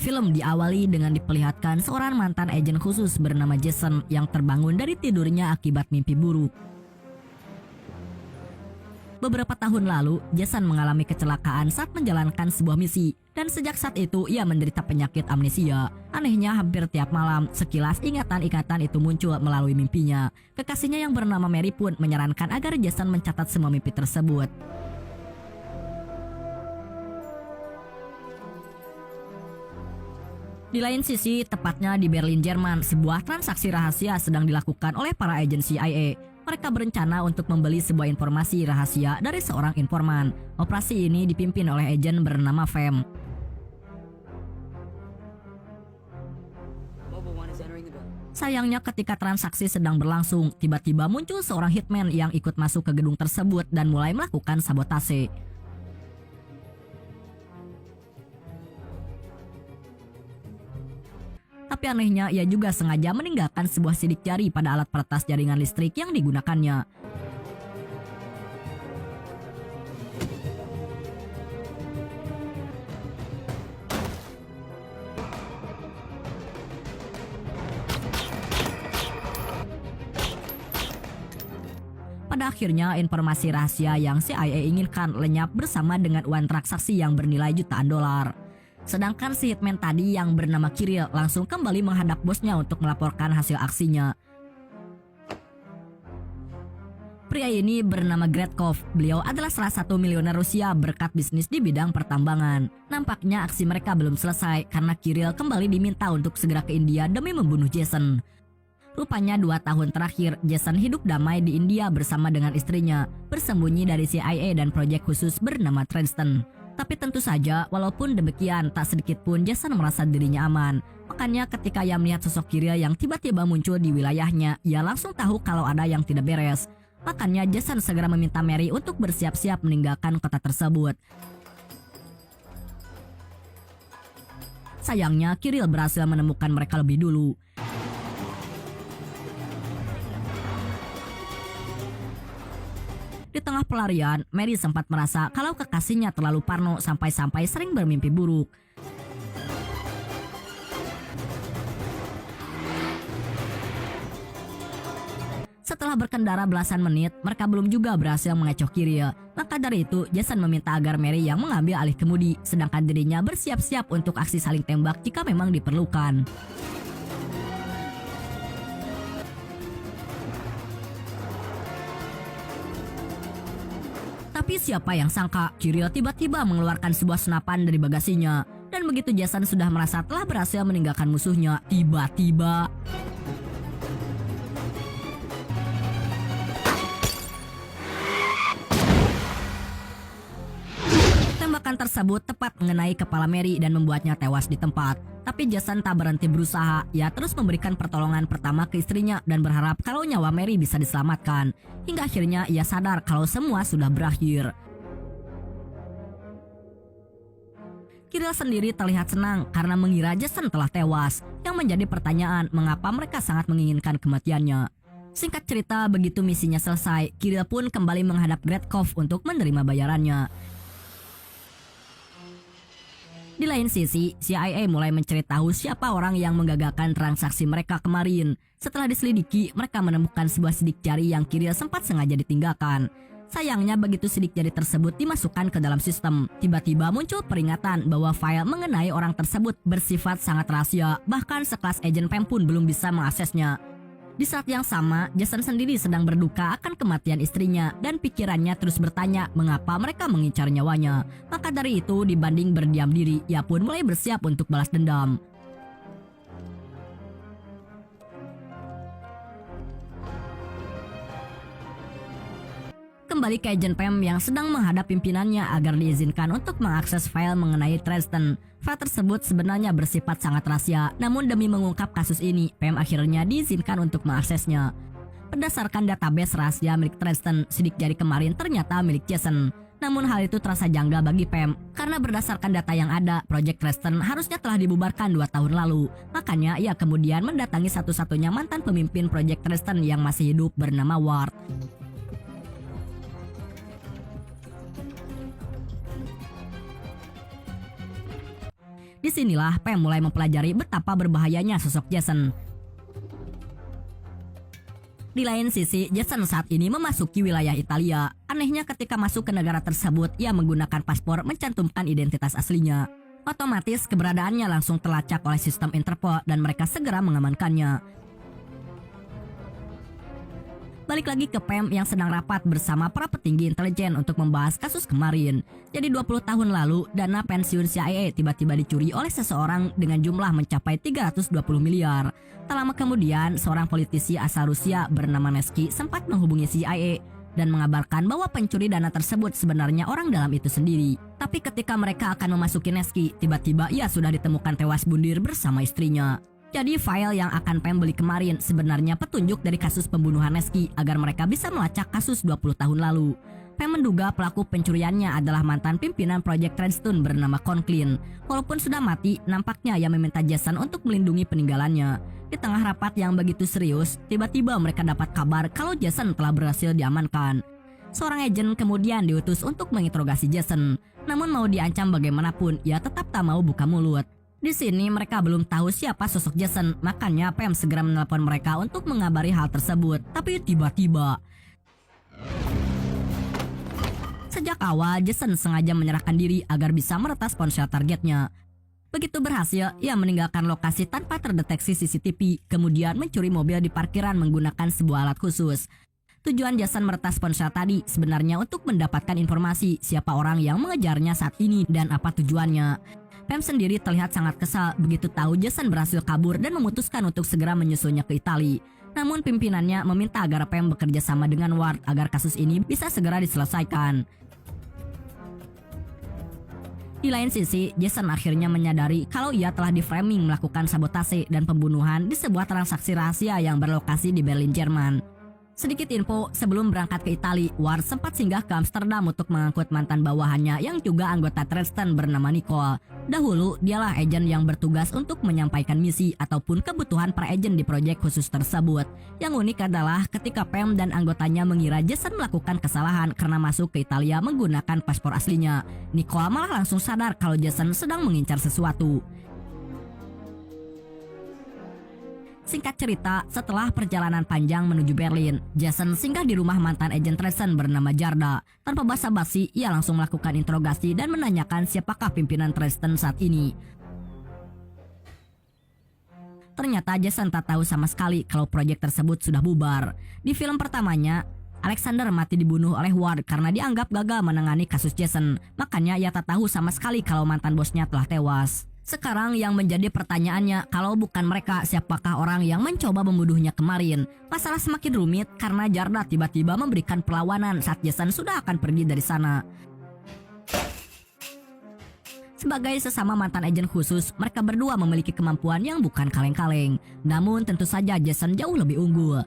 Film diawali dengan diperlihatkan seorang mantan agen khusus bernama Jason yang terbangun dari tidurnya akibat mimpi buruk. Beberapa tahun lalu, Jason mengalami kecelakaan saat menjalankan sebuah misi, dan sejak saat itu ia menderita penyakit amnesia. Anehnya, hampir tiap malam, sekilas ingatan-ingatan itu muncul melalui mimpinya. Kekasihnya yang bernama Mary pun menyarankan agar Jason mencatat semua mimpi tersebut. Di lain sisi, tepatnya di Berlin, Jerman, sebuah transaksi rahasia sedang dilakukan oleh para agen CIA. Mereka berencana untuk membeli sebuah informasi rahasia dari seorang informan. Operasi ini dipimpin oleh agen bernama Fem. Sayangnya ketika transaksi sedang berlangsung, tiba-tiba muncul seorang hitman yang ikut masuk ke gedung tersebut dan mulai melakukan sabotase. Tapi anehnya, ia juga sengaja meninggalkan sebuah sidik jari pada alat peretas jaringan listrik yang digunakannya. Pada akhirnya, informasi rahasia yang CIA inginkan lenyap bersama dengan uang transaksi yang bernilai jutaan dolar. Sedangkan si hitman tadi yang bernama Kirill langsung kembali menghadap bosnya untuk melaporkan hasil aksinya. Pria ini bernama Gretkov. Beliau adalah salah satu miliuner Rusia berkat bisnis di bidang pertambangan. Nampaknya aksi mereka belum selesai karena Kirill kembali diminta untuk segera ke India demi membunuh Jason. Rupanya 2 tahun terakhir, Jason hidup damai di India bersama dengan istrinya, bersembunyi dari CIA dan proyek khusus bernama Tristan. Tapi tentu saja, walaupun demikian, tak sedikit pun Jason merasa dirinya aman. Makanya ketika ia melihat sosok Kirill yang tiba-tiba muncul di wilayahnya, ia langsung tahu kalau ada yang tidak beres. Makanya Jason segera meminta Mary untuk bersiap-siap meninggalkan kota tersebut. Sayangnya, Kirill berhasil menemukan mereka lebih dulu. Di tengah pelarian, Mary sempat merasa kalau kekasihnya terlalu parno sampai-sampai sering bermimpi buruk. Setelah berkendara belasan menit, mereka belum juga berhasil mengecoh Kirill. Maka dari itu, Jason meminta agar Mary yang mengambil alih kemudi, sedangkan dirinya bersiap-siap untuk aksi saling tembak jika memang diperlukan. Tapi siapa yang sangka Kirill tiba-tiba mengeluarkan sebuah senapan dari bagasinya. Dan begitu Jason sudah merasa telah berhasil meninggalkan musuhnya, tiba-tiba tembakan tersebut tepat mengenai kepala Mary dan membuatnya tewas di tempat. Tapi Jason tak berhenti berusaha. Ia terus memberikan pertolongan pertama ke istrinya dan berharap kalau nyawa Mary bisa diselamatkan. Hingga akhirnya ia sadar kalau semua sudah berakhir. Kirill sendiri terlihat senang karena mengira Jason telah tewas. Yang menjadi pertanyaan mengapa mereka sangat menginginkan kematiannya. Singkat cerita, begitu misinya selesai, Kirill pun kembali menghadap Gretkov untuk menerima bayarannya. Di lain sisi, CIA mulai mencari tahu siapa orang yang menggagalkan transaksi mereka kemarin. Setelah diselidiki, mereka menemukan sebuah sidik jari yang Kirill sempat sengaja ditinggalkan. Sayangnya begitu sidik jari tersebut dimasukkan ke dalam sistem, tiba-tiba muncul peringatan bahwa file mengenai orang tersebut bersifat sangat rahasia, bahkan sekelas agen Pem pun belum bisa mengaksesnya. Di saat yang sama, Jason sendiri sedang berduka akan kematian istrinya dan pikirannya terus bertanya mengapa mereka mengincar nyawanya. Maka dari itu, dibanding berdiam diri, ia pun mulai bersiap untuk balas dendam. Kembali ke agen Pem yang sedang menghadap pimpinannya agar diizinkan untuk mengakses file mengenai Tristan. File tersebut sebenarnya bersifat sangat rahasia, namun demi mengungkap kasus ini, Pem akhirnya diizinkan untuk mengaksesnya. Berdasarkan database rahasia milik Tristan, sidik jari kemarin ternyata milik Jason. Namun hal itu terasa janggal bagi Pem, karena berdasarkan data yang ada, Project Tristan harusnya telah dibubarkan 2 tahun lalu. Makanya ia kemudian mendatangi satu-satunya mantan pemimpin Project Tristan yang masih hidup bernama Ward. Disinilah Pam mulai mempelajari betapa berbahayanya sosok Jason. Di lain sisi, Jason saat ini memasuki wilayah Italia. Anehnya ketika masuk ke negara tersebut, ia menggunakan paspor mencantumkan identitas aslinya. Otomatis keberadaannya langsung terlacak oleh sistem Interpol dan mereka segera mengamankannya. Balik lagi ke Pam yang sedang rapat bersama para petinggi intelijen untuk membahas kasus kemarin. Jadi 20 tahun lalu, dana pensiun CIA tiba-tiba dicuri oleh seseorang dengan jumlah mencapai 320 miliar. Tak lama kemudian, seorang politisi asal Rusia bernama Nesky sempat menghubungi CIA dan mengabarkan bahwa pencuri dana tersebut sebenarnya orang dalam itu sendiri. Tapi ketika mereka akan memasuki Nesky, tiba-tiba ia sudah ditemukan tewas bunuh bersama istrinya. Jadi file yang akan Pam beli kemarin sebenarnya petunjuk dari kasus pembunuhan Nesky agar mereka bisa melacak kasus 20 tahun lalu. Pam menduga pelaku pencuriannya adalah mantan pimpinan Project Redstone bernama Conklin. Walaupun sudah mati, nampaknya ia meminta Jason untuk melindungi peninggalannya. Di tengah rapat yang begitu serius, tiba-tiba mereka dapat kabar kalau Jason telah berhasil diamankan. Seorang agen kemudian diutus untuk menginterogasi Jason. Namun mau diancam bagaimanapun, ia tetap tak mau buka mulut. Di sini mereka belum tahu siapa sosok Jason, makanya Pam segera menelpon mereka untuk mengabari hal tersebut. Tapi tiba-tiba, sejak awal Jason sengaja menyerahkan diri agar bisa meretas ponsel targetnya. Begitu berhasil, ia meninggalkan lokasi tanpa terdeteksi CCTV, kemudian mencuri mobil di parkiran menggunakan sebuah alat khusus. Tujuan Jason meretas ponsel tadi sebenarnya untuk mendapatkan informasi siapa orang yang mengejarnya saat ini dan apa tujuannya. Pam sendiri terlihat sangat kesal begitu tahu Jason berhasil kabur dan memutuskan untuk segera menyusulnya ke Italia. Namun pimpinannya meminta agar Pam bekerja sama dengan Ward agar kasus ini bisa segera diselesaikan. Di lain sisi, Jason akhirnya menyadari kalau ia telah di-framing melakukan sabotase dan pembunuhan di sebuah transaksi rahasia yang berlokasi di Berlin, Jerman. Sedikit info, sebelum berangkat ke Italia, Ward sempat singgah ke Amsterdam untuk mengangkut mantan bawahannya yang juga anggota Redstone bernama Nicole. Dahulu, dialah agen yang bertugas untuk menyampaikan misi ataupun kebutuhan para agen di proyek khusus tersebut. Yang unik adalah ketika Pam dan anggotanya mengira Jason melakukan kesalahan karena masuk ke Italia menggunakan paspor aslinya. Nicole malah langsung sadar kalau Jason sedang mengincar sesuatu. Singkat cerita, setelah perjalanan panjang menuju Berlin, Jason singgah di rumah mantan agen Redstone bernama Jarda. Tanpa basa-basi, ia langsung melakukan interogasi dan menanyakan siapakah pimpinan Redstone saat ini. Ternyata Jason tak tahu sama sekali kalau proyek tersebut sudah bubar. Di film pertamanya, Alexander mati dibunuh oleh Ward karena dianggap gagal menangani kasus Jason. Makanya ia tak tahu sama sekali kalau mantan bosnya telah tewas. Sekarang yang menjadi pertanyaannya, kalau bukan mereka, siapakah orang yang mencoba membunuhnya kemarin? Masalah semakin rumit karena Jarda tiba-tiba memberikan perlawanan saat Jason sudah akan pergi dari sana. Sebagai sesama mantan agen khusus, mereka berdua memiliki kemampuan yang bukan kaleng-kaleng. Namun tentu saja Jason jauh lebih unggul.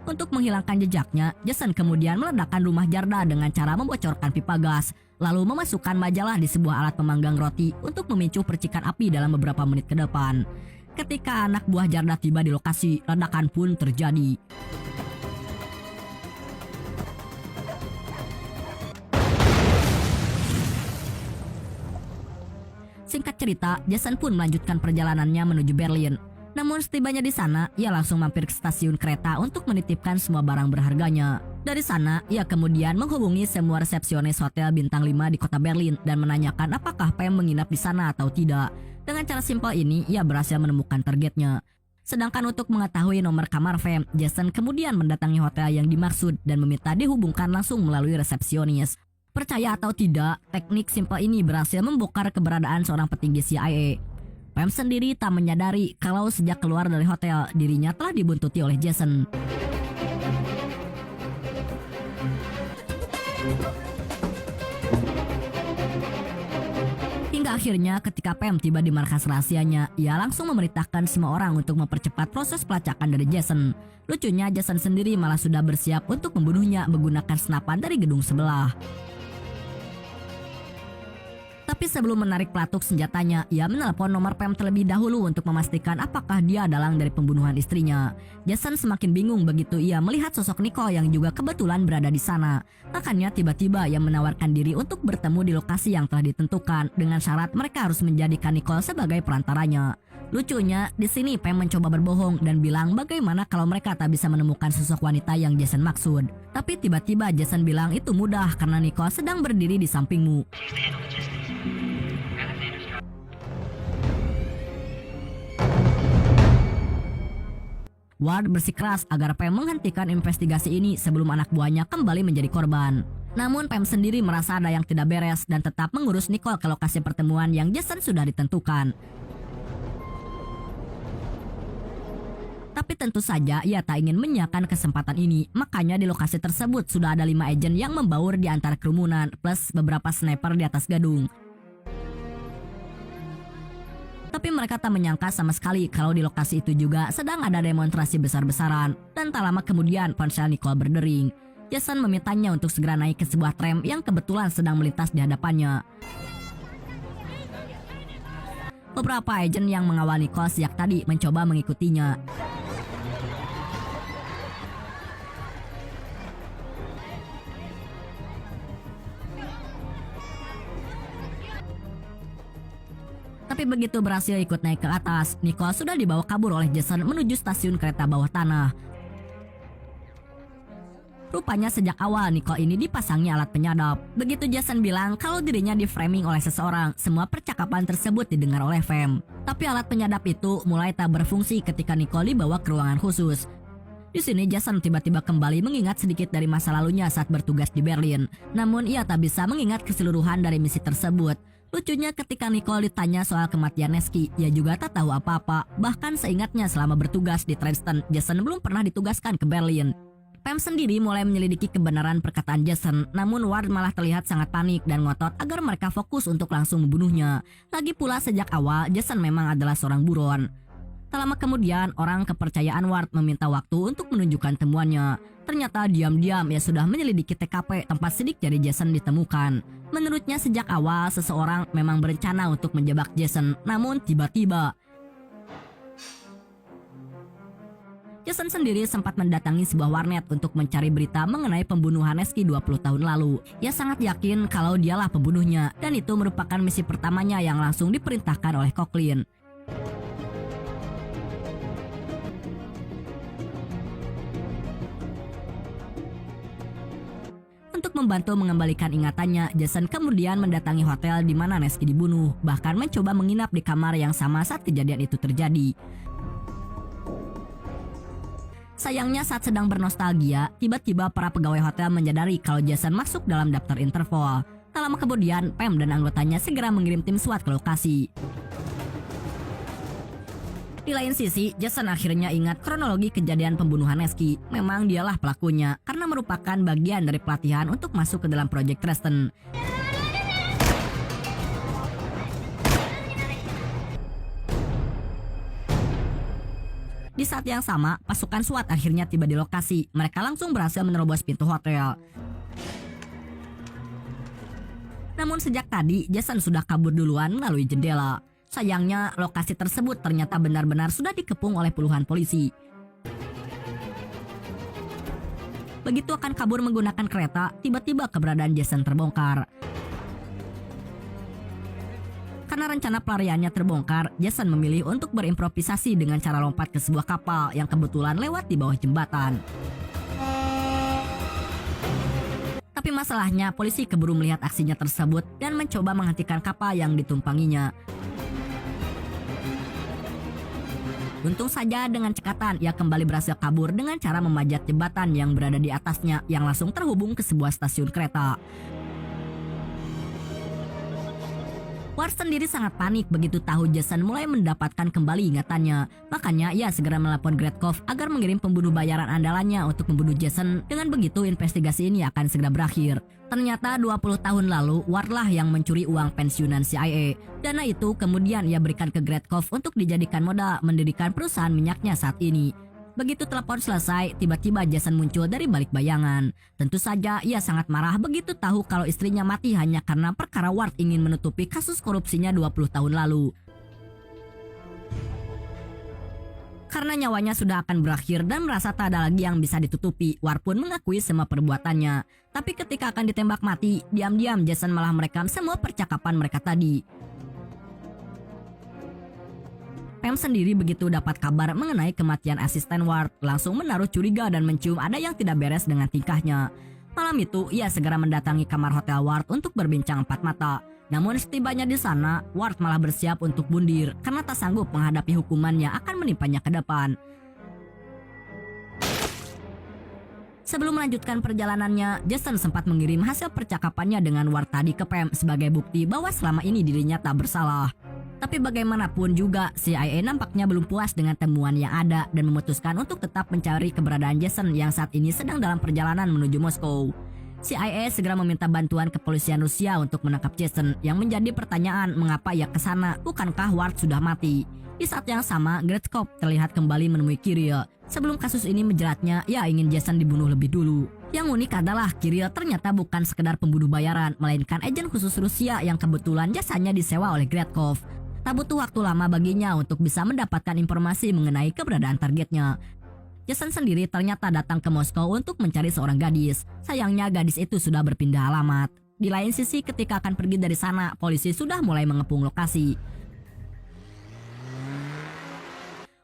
Untuk menghilangkan jejaknya, Jason kemudian meledakkan rumah Jarda dengan cara membocorkan pipa gas, lalu memasukkan majalah di sebuah alat pemanggang roti untuk memicu percikan api dalam beberapa menit ke depan. Ketika anak buah Jarda tiba di lokasi, ledakan pun terjadi. Singkat cerita, Jason pun melanjutkan perjalanannya menuju Berlin. Namun setibanya di sana, ia langsung mampir ke stasiun kereta untuk menitipkan semua barang berharganya. Dari sana, ia kemudian menghubungi semua resepsionis hotel bintang 5 di kota Berlin dan menanyakan apakah Pam menginap di sana atau tidak. Dengan cara simpel ini, ia berhasil menemukan targetnya. Sedangkan untuk mengetahui nomor kamar Pam, Jason kemudian mendatangi hotel yang dimaksud dan meminta dihubungkan langsung melalui resepsionis. Percaya atau tidak, teknik simpel ini berhasil membongkar keberadaan seorang petinggi CIA. Pam sendiri tak menyadari kalau sejak keluar dari hotel, dirinya telah dibuntuti oleh Jason. Hingga akhirnya ketika Pam tiba di markas rahasianya, ia langsung memerintahkan semua orang untuk mempercepat proses pelacakan dari Jason. Lucunya Jason sendiri malah sudah bersiap untuk membunuhnya menggunakan senapan dari gedung sebelah. Tapi sebelum menarik pelatuk senjatanya, ia menelpon nomor Pam terlebih dahulu untuk memastikan apakah dia dalang dari pembunuhan istrinya. Jason semakin bingung begitu ia melihat sosok Nicole yang juga kebetulan berada di sana. Makanya tiba-tiba ia menawarkan diri untuk bertemu di lokasi yang telah ditentukan dengan syarat mereka harus menjadikan Nicole sebagai perantaranya. Lucunya, di sini Pam mencoba berbohong dan bilang bagaimana kalau mereka tak bisa menemukan sosok wanita yang Jason maksud. Tapi tiba-tiba Jason bilang itu mudah karena Nicole sedang berdiri di sampingmu. Ward bersikeras agar Pam menghentikan investigasi ini sebelum anak buahnya kembali menjadi korban. Namun Pam sendiri merasa ada yang tidak beres dan tetap mengurus Nicole ke lokasi pertemuan yang Jason sudah ditentukan. Tapi tentu saja ia tak ingin menyiapkan kesempatan ini, makanya di lokasi tersebut sudah ada 5 agen yang membaur di antara kerumunan plus beberapa sniper di atas gedung. Tapi mereka tak menyangka sama sekali kalau di lokasi itu juga sedang ada demonstrasi besar-besaran. Dan tak lama kemudian ponsel Nicole berdering. Jason memintanya untuk segera naik ke sebuah tram yang kebetulan sedang melintas di hadapannya. Beberapa agen yang mengawal Nicole sejak tadi mencoba mengikutinya. Tapi begitu berhasil ikut naik ke atas, Nicole sudah dibawa kabur oleh Jason menuju stasiun kereta bawah tanah. Rupanya sejak awal Nicole ini dipasangi alat penyadap. Begitu Jason bilang kalau dirinya di-framing oleh seseorang, semua percakapan tersebut didengar oleh Pam. Tapi alat penyadap itu mulai tak berfungsi ketika Nicole dibawa ke ruangan khusus. Di sini Jason tiba-tiba kembali mengingat sedikit dari masa lalunya saat bertugas di Berlin. Namun ia tak bisa mengingat keseluruhan dari misi tersebut. Lucunya ketika Nicole ditanya soal kematian Neski, ia juga tak tahu apa-apa. Bahkan seingatnya selama bertugas di Dresden, Jason belum pernah ditugaskan ke Berlin. Pam sendiri mulai menyelidiki kebenaran perkataan Jason, namun Ward malah terlihat sangat panik dan ngotot agar mereka fokus untuk langsung membunuhnya. Lagi pula sejak awal, Jason memang adalah seorang buron. Tak lama kemudian, orang kepercayaan Ward meminta waktu untuk menunjukkan temuannya. Ternyata diam-diam ia sudah menyelidiki TKP tempat sidik jari Jason ditemukan. Menurutnya sejak awal seseorang memang berencana untuk menjebak Jason, namun tiba-tiba Jason sendiri sempat mendatangi sebuah warnet untuk mencari berita mengenai pembunuhan Neski 20 tahun lalu. Ia sangat yakin kalau dialah pembunuhnya, dan itu merupakan misi pertamanya yang langsung diperintahkan oleh Coughlin. Untuk membantu mengembalikan ingatannya, Jason kemudian mendatangi hotel di mana Neski dibunuh, bahkan mencoba menginap di kamar yang sama saat kejadian itu terjadi. Sayangnya saat sedang bernostalgia, tiba-tiba para pegawai hotel menyadari kalau Jason masuk dalam daftar Interpol. Tak lama kemudian, Pam dan anggotanya segera mengirim tim SWAT ke lokasi. Di lain sisi, Jason akhirnya ingat kronologi kejadian pembunuhan Neski. Memang dialah pelakunya, karena merupakan bagian dari pelatihan untuk masuk ke dalam proyek Dresden. Di saat yang sama, pasukan SWAT akhirnya tiba di lokasi. Mereka langsung berhasil menerobos pintu hotel. Namun sejak tadi, Jason sudah kabur duluan melalui jendela. Sayangnya, lokasi tersebut ternyata benar-benar sudah dikepung oleh puluhan polisi. Begitu akan kabur menggunakan kereta, tiba-tiba keberadaan Jason terbongkar. Karena rencana pelariannya terbongkar, Jason memilih untuk berimprovisasi dengan cara lompat ke sebuah kapal yang kebetulan lewat di bawah jembatan. Tapi masalahnya, polisi keburu melihat aksinya tersebut dan mencoba menghentikan kapal yang ditumpanginya. Untung saja dengan cekatan ia kembali berhasil kabur dengan cara memanjat jembatan yang berada di atasnya yang langsung terhubung ke sebuah stasiun kereta. Ward sendiri sangat panik begitu tahu Jason mulai mendapatkan kembali ingatannya. Makanya ia segera menelepon Gretkov agar mengirim pembunuh bayaran andalannya untuk membunuh Jason. Dengan begitu investigasi ini akan segera berakhir. Ternyata 20 tahun lalu Ward lah yang mencuri uang pensiunan CIA. Dana itu kemudian ia berikan ke Gretkov untuk dijadikan modal mendirikan perusahaan minyaknya saat ini. Begitu telepon selesai, tiba-tiba Jason muncul dari balik bayangan. Tentu saja ia sangat marah begitu tahu kalau istrinya mati hanya karena perkara Ward ingin menutupi kasus korupsinya 20 tahun lalu. Karena nyawanya sudah akan berakhir dan merasa tak ada lagi yang bisa ditutupi, Ward pun mengakui semua perbuatannya. Tapi ketika akan ditembak mati, diam-diam Jason malah merekam semua percakapan mereka tadi. Pam sendiri begitu dapat kabar mengenai kematian asisten Ward, langsung menaruh curiga dan mencium ada yang tidak beres dengan tingkahnya. Malam itu, ia segera mendatangi kamar hotel Ward untuk berbincang empat mata. Namun setibanya di sana, Ward malah bersiap untuk bundir karena tak sanggup menghadapi hukuman yang akan menimpanya ke depan. Sebelum melanjutkan perjalanannya, Jason sempat mengirim hasil percakapannya dengan Ward tadi ke Pam sebagai bukti bahwa selama ini dirinya tak bersalah. Tapi bagaimanapun juga, CIA nampaknya belum puas dengan temuan yang ada dan memutuskan untuk tetap mencari keberadaan Jason yang saat ini sedang dalam perjalanan menuju Moskow. CIA segera meminta bantuan kepolisian Rusia untuk menangkap Jason, yang menjadi pertanyaan mengapa ia ke sana, bukankah Ward sudah mati. Di saat yang sama, Gretkov terlihat kembali menemui Kirill. Sebelum kasus ini menjeratnya, ia ingin Jason dibunuh lebih dulu. Yang unik adalah Kirill ternyata bukan sekedar pembunuh bayaran, melainkan agen khusus Rusia yang kebetulan jasanya disewa oleh Gretkov. Tak butuh waktu lama baginya untuk bisa mendapatkan informasi mengenai keberadaan targetnya. Jason sendiri ternyata datang ke Moskow untuk mencari seorang gadis. Sayangnya gadis itu sudah berpindah alamat. Di lain sisi, ketika akan pergi dari sana, polisi sudah mulai mengepung lokasi.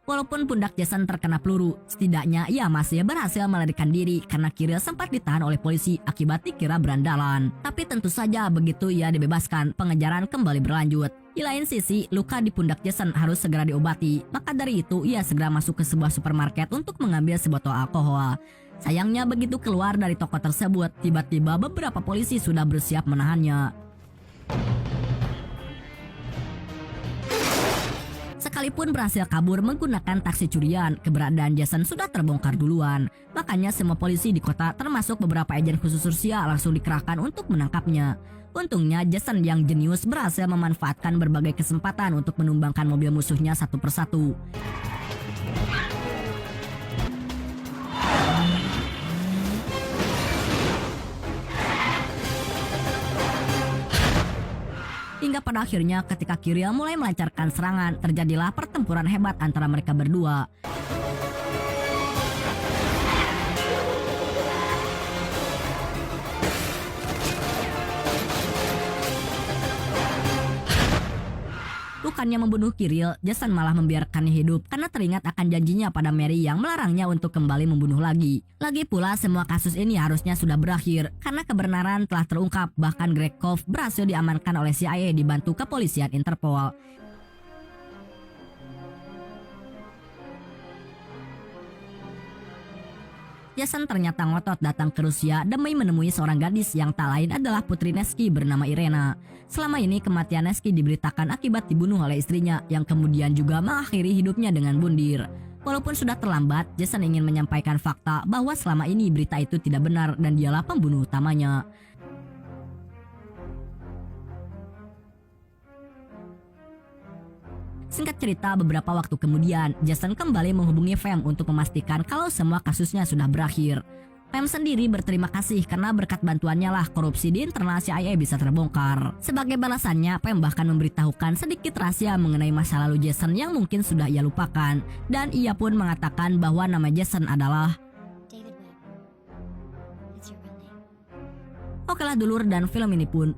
Walaupun pundak Jason terkena peluru, setidaknya ia masih berhasil melarikan diri karena Kirill sempat ditahan oleh polisi akibat dikira berandalan. Tapi tentu saja begitu ia dibebaskan, pengejaran kembali berlanjut. Di lain sisi, luka di pundak Jason harus segera diobati. Maka dari itu, ia segera masuk ke sebuah supermarket untuk mengambil sebotol alkohol. Sayangnya begitu keluar dari toko tersebut, tiba-tiba beberapa polisi sudah bersiap menahannya. Sekalipun berhasil kabur menggunakan taksi curian, keberadaan Jason sudah terbongkar duluan. Makanya semua polisi di kota termasuk beberapa agen khusus Rusia langsung dikerahkan untuk menangkapnya. Untungnya Jason yang jenius berhasil memanfaatkan berbagai kesempatan untuk menumbangkan mobil musuhnya satu persatu. Hingga pada akhirnya ketika Kirill mulai melancarkan serangan, terjadilah pertempuran hebat antara mereka berdua. Bukannya membunuh Kirill, Jason malah membiarkannya hidup karena teringat akan janjinya pada Mary yang melarangnya untuk kembali membunuh lagi. Lagi pula semua kasus ini harusnya sudah berakhir karena kebenaran telah terungkap, bahkan Gretkov berhasil diamankan oleh CIA dibantu kepolisian Interpol. Jason ternyata ngotot datang ke Rusia demi menemui seorang gadis yang tak lain adalah putri Nevsky bernama Irena. Selama ini kematian Nevsky diberitakan akibat dibunuh oleh istrinya yang kemudian juga mengakhiri hidupnya dengan bundir. Walaupun sudah terlambat, Jason ingin menyampaikan fakta bahwa selama ini berita itu tidak benar dan dialah pembunuh utamanya. Singkat cerita, beberapa waktu kemudian, Jason kembali menghubungi Pam untuk memastikan kalau semua kasusnya sudah berakhir. Pam sendiri berterima kasih karena berkat bantuannya lah korupsi di internal CIA bisa terbongkar. Sebagai balasannya, Pam bahkan memberitahukan sedikit rahasia mengenai masa lalu Jason yang mungkin sudah ia lupakan. Dan ia pun mengatakan bahwa nama Jason adalah David Webb. It's your real name. Okelah dulur, dan film ini pun